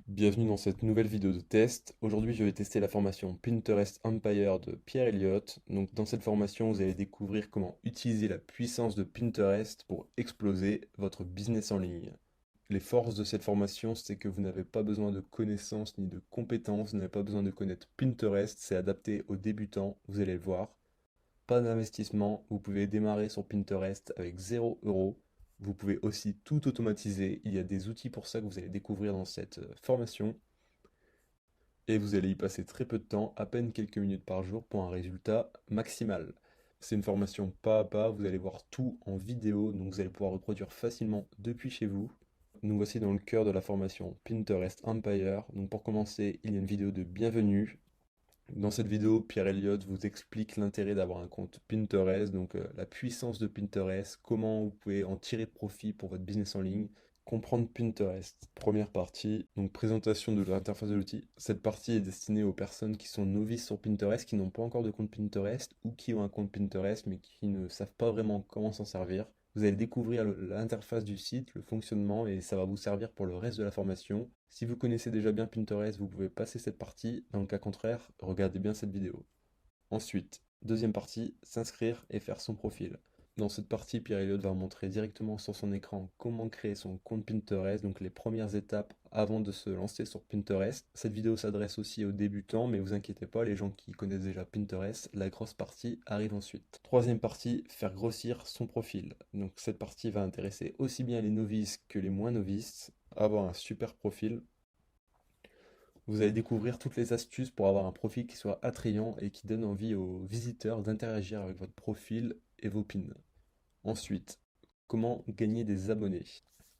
Bienvenue dans cette nouvelle vidéo de test. Aujourd'hui, je vais tester la formation Pinterest Empire de Pierre Elliott. Donc, dans cette formation, vous allez découvrir comment utiliser la puissance de Pinterest pour exploser votre business en ligne. Les forces de cette formation, c'est que vous n'avez pas besoin de connaissances ni de compétences, vous n'avez pas besoin de connaître Pinterest, c'est adapté aux débutants, vous allez le voir. Pas d'investissement, vous pouvez démarrer sur Pinterest avec 0 euros. Vous pouvez aussi tout automatiser, il y a des outils pour ça que vous allez découvrir dans cette formation. Et vous allez y passer très peu de temps, à peine quelques minutes par jour pour un résultat maximal. C'est une formation pas à pas, vous allez voir tout en vidéo, donc vous allez pouvoir reproduire facilement depuis chez vous. Nous voici dans le cœur de la formation Pinterest Empire. Donc pour commencer, il y a une vidéo de bienvenue. Dans cette vidéo, Pierre Elliott vous explique l'intérêt d'avoir un compte Pinterest, donc la puissance de Pinterest, comment vous pouvez en tirer profit pour votre business en ligne. Comprendre Pinterest, première partie, donc présentation de l'interface de l'outil. Cette partie est destinée aux personnes qui sont novices sur Pinterest, qui n'ont pas encore de compte Pinterest ou qui ont un compte Pinterest mais qui ne savent pas vraiment comment s'en servir. Vous allez découvrir l'interface du site, le fonctionnement et ça va vous servir pour le reste de la formation. Si vous connaissez déjà bien Pinterest, vous pouvez passer cette partie. Dans le cas contraire, regardez bien cette vidéo. Ensuite, deuxième partie, s'inscrire et faire son profil. Dans cette partie, Pierre Elliott va montrer directement sur son écran comment créer son compte Pinterest, donc les premières étapes avant de se lancer sur Pinterest. Cette vidéo s'adresse aussi aux débutants, mais vous inquiétez pas, les gens qui connaissent déjà Pinterest, la grosse partie arrive ensuite. Troisième partie, faire grossir son profil. Donc cette partie va intéresser aussi bien les novices que les moins novices. Avoir un super profil, vous allez découvrir toutes les astuces pour avoir un profil qui soit attrayant et qui donne envie aux visiteurs d'interagir avec votre profil et vos pins. Ensuite, comment gagner des abonnés.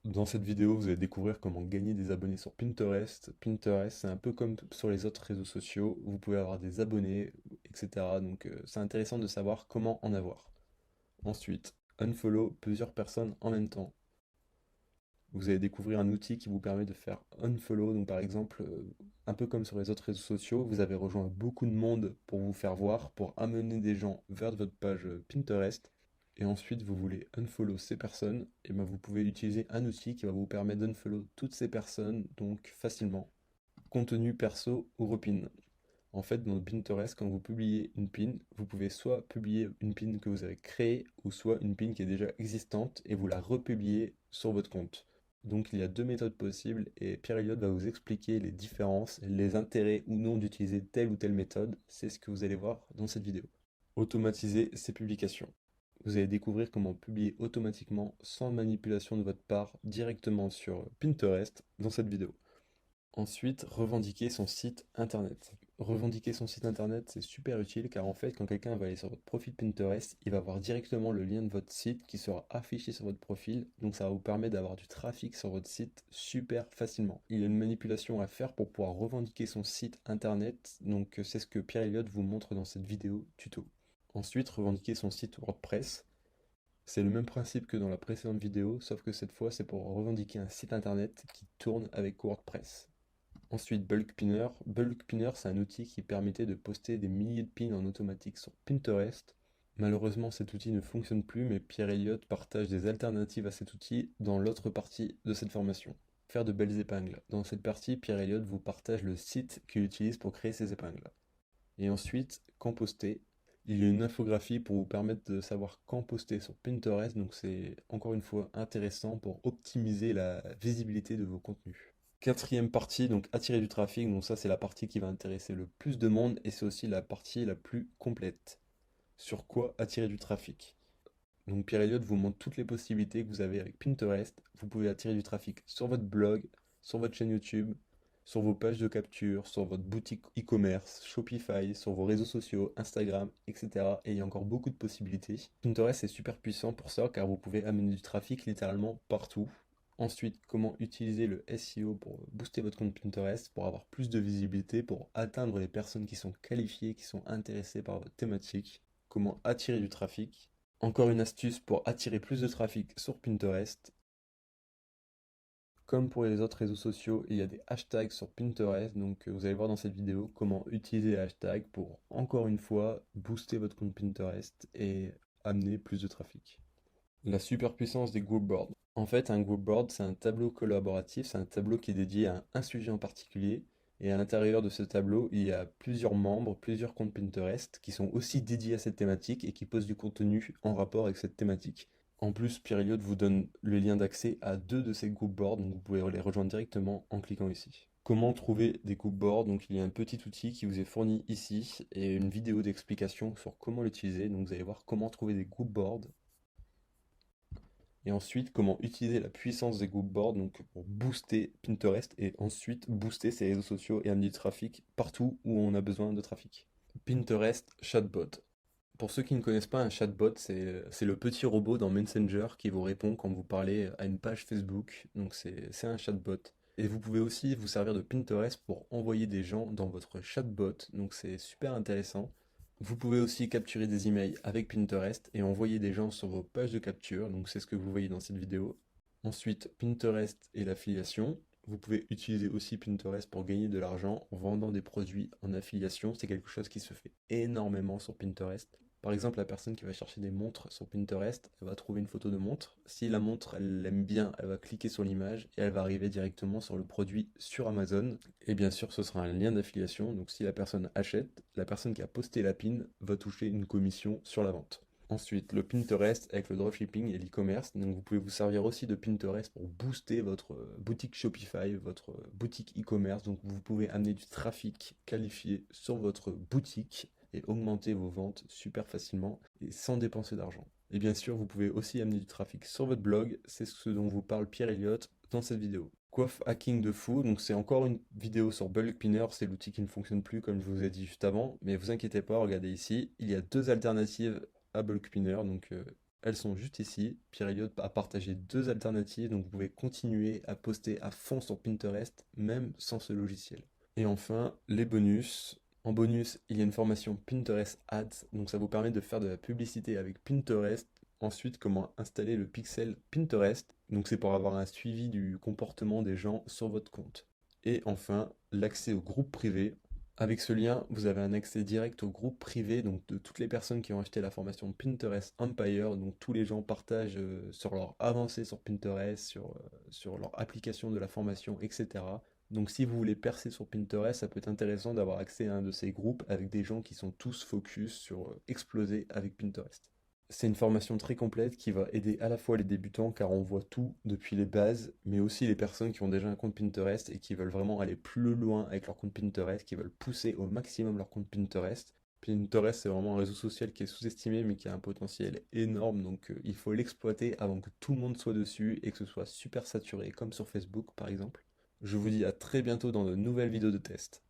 Dans cette vidéo, vous allez découvrir comment gagner des abonnés sur Pinterest. Pinterest, c'est un peu comme sur les autres réseaux sociaux. Vous pouvez avoir des abonnés, etc. Donc, c'est intéressant de savoir comment en avoir. Ensuite, unfollow plusieurs personnes en même temps. Vous allez découvrir un outil qui vous permet de faire unfollow. Donc par exemple, un peu comme sur les autres réseaux sociaux, vous avez rejoint beaucoup de monde pour vous faire voir, pour amener des gens vers votre page Pinterest. Et ensuite, vous voulez unfollow ces personnes, et ben vous pouvez utiliser un outil qui va vous permettre d'unfollow toutes ces personnes, donc facilement. Contenu perso ou repin. En fait, dans Pinterest, quand vous publiez une pin, vous pouvez soit publier une pin que vous avez créée, ou soit une pin qui est déjà existante, et vous la republiez sur votre compte. Donc il y a deux méthodes possibles, et Pierre Elliott va vous expliquer les différences, les intérêts ou non d'utiliser telle ou telle méthode. C'est ce que vous allez voir dans cette vidéo. Automatiser ces publications. Vous allez découvrir comment publier automatiquement, sans manipulation de votre part, directement sur Pinterest dans cette vidéo. Ensuite, revendiquer son site internet. Revendiquer son site internet, c'est super utile car en fait, quand quelqu'un va aller sur votre profil Pinterest, il va voir directement le lien de votre site qui sera affiché sur votre profil. Donc ça va vous permettre d'avoir du trafic sur votre site super facilement. Il y a une manipulation à faire pour pouvoir revendiquer son site internet. Donc c'est ce que Pierre Elliott vous montre dans cette vidéo tuto. Ensuite, revendiquer son site WordPress. C'est le même principe que dans la précédente vidéo, sauf que cette fois, c'est pour revendiquer un site internet qui tourne avec WordPress. Ensuite, Bulk Pinner. Bulk Pinner, c'est un outil qui permettait de poster des milliers de pins en automatique sur Pinterest. Malheureusement, cet outil ne fonctionne plus, mais Pierre Elliott partage des alternatives à cet outil dans l'autre partie de cette formation. Faire de belles épingles. Dans cette partie, Pierre Elliott vous partage le site qu'il utilise pour créer ses épingles. Et ensuite, quand poster. Il y a une infographie pour vous permettre de savoir quand poster sur Pinterest, donc c'est encore une fois intéressant pour optimiser la visibilité de vos contenus. Quatrième partie, donc attirer du trafic, donc ça c'est la partie qui va intéresser le plus de monde et c'est aussi la partie la plus complète. Sur quoi attirer du trafic? Donc Pierre Elliott vous montre toutes les possibilités que vous avez avec Pinterest. Vous pouvez attirer du trafic sur votre blog, sur votre chaîne YouTube, sur vos pages de capture, sur votre boutique e-commerce, Shopify, sur vos réseaux sociaux, Instagram, etc. Et il y a encore beaucoup de possibilités. Pinterest est super puissant pour ça car vous pouvez amener du trafic littéralement partout. Ensuite, comment utiliser le SEO pour booster votre compte Pinterest, pour avoir plus de visibilité, pour atteindre les personnes qui sont qualifiées, qui sont intéressées par votre thématique. Comment attirer du trafic. Encore une astuce pour attirer plus de trafic sur Pinterest. Comme pour les autres réseaux sociaux, il y a des hashtags sur Pinterest, donc vous allez voir dans cette vidéo comment utiliser les hashtags pour, encore une fois, booster votre compte Pinterest et amener plus de trafic. La superpuissance des group boards. En fait, un group board, c'est un tableau collaboratif, c'est un tableau qui est dédié à un sujet en particulier. Et à l'intérieur de ce tableau, il y a plusieurs membres, plusieurs comptes Pinterest qui sont aussi dédiés à cette thématique et qui postent du contenu en rapport avec cette thématique. En plus, Pierre Elliott vous donne le lien d'accès à deux de ces group boards, donc vous pouvez les rejoindre directement en cliquant ici. Comment trouver des group boards? Donc il y a un petit outil qui vous est fourni ici et une vidéo d'explication sur comment l'utiliser. Donc vous allez voir comment trouver des group boards. Et ensuite, comment utiliser la puissance des group boards donc pour booster Pinterest et ensuite booster ses réseaux sociaux et amener du trafic partout où on a besoin de trafic. Pinterest Chatbot. Pour ceux qui ne connaissent pas un chatbot, c'est le petit robot dans Messenger qui vous répond quand vous parlez à une page Facebook. Donc c'est un chatbot. Et vous pouvez aussi vous servir de Pinterest pour envoyer des gens dans votre chatbot. Donc c'est super intéressant. Vous pouvez aussi capturer des emails avec Pinterest et envoyer des gens sur vos pages de capture, donc c'est ce que vous voyez dans cette vidéo. Ensuite, Pinterest et l'affiliation. Vous pouvez utiliser aussi Pinterest pour gagner de l'argent en vendant des produits en affiliation. C'est quelque chose qui se fait énormément sur Pinterest. Par exemple, la personne qui va chercher des montres sur Pinterest, elle va trouver une photo de montre. Si la montre, elle l'aime bien, elle va cliquer sur l'image et elle va arriver directement sur le produit sur Amazon. Et bien sûr, ce sera un lien d'affiliation. Donc si la personne achète, la personne qui a posté la pin va toucher une commission sur la vente. Ensuite, le Pinterest avec le dropshipping et l'e-commerce. Donc vous pouvez vous servir aussi de Pinterest pour booster votre boutique Shopify, votre boutique e-commerce. Donc vous pouvez amener du trafic qualifié sur votre boutique et augmenter vos ventes super facilement et sans dépenser d'argent. Et bien sûr, vous pouvez aussi amener du trafic sur votre blog, c'est ce dont vous parle Pierre Elliott dans cette vidéo. Coiffe hacking de fou, donc c'est encore une vidéo sur Bulk Pinner, c'est l'outil qui ne fonctionne plus comme je vous ai dit juste avant, mais vous inquiétez pas, regardez ici, il y a deux alternatives à Bulk Pinner, donc elles sont juste ici. Pierre Elliott a partagé deux alternatives, donc vous pouvez continuer à poster à fond sur Pinterest, même sans ce logiciel. Et enfin, les bonus. En bonus, il y a une formation Pinterest Ads, donc ça vous permet de faire de la publicité avec Pinterest. Ensuite, comment installer le pixel Pinterest, donc c'est pour avoir un suivi du comportement des gens sur votre compte. Et enfin, l'accès au groupe privé. Avec ce lien, vous avez un accès direct au groupe privé, donc de toutes les personnes qui ont acheté la formation Pinterest Empire. Donc tous les gens partagent sur leur avancée sur Pinterest, sur leur application de la formation, etc. Donc si vous voulez percer sur Pinterest, ça peut être intéressant d'avoir accès à un de ces groupes avec des gens qui sont tous focus sur exploser avec Pinterest. C'est une formation très complète qui va aider à la fois les débutants car on voit tout depuis les bases, mais aussi les personnes qui ont déjà un compte Pinterest et qui veulent vraiment aller plus loin avec leur compte Pinterest, qui veulent pousser au maximum leur compte Pinterest. Pinterest, c'est vraiment un réseau social qui est sous-estimé mais qui a un potentiel énorme, donc il faut l'exploiter avant que tout le monde soit dessus et que ce soit super saturé, comme sur Facebook par exemple. Je vous dis à très bientôt dans de nouvelles vidéos de test.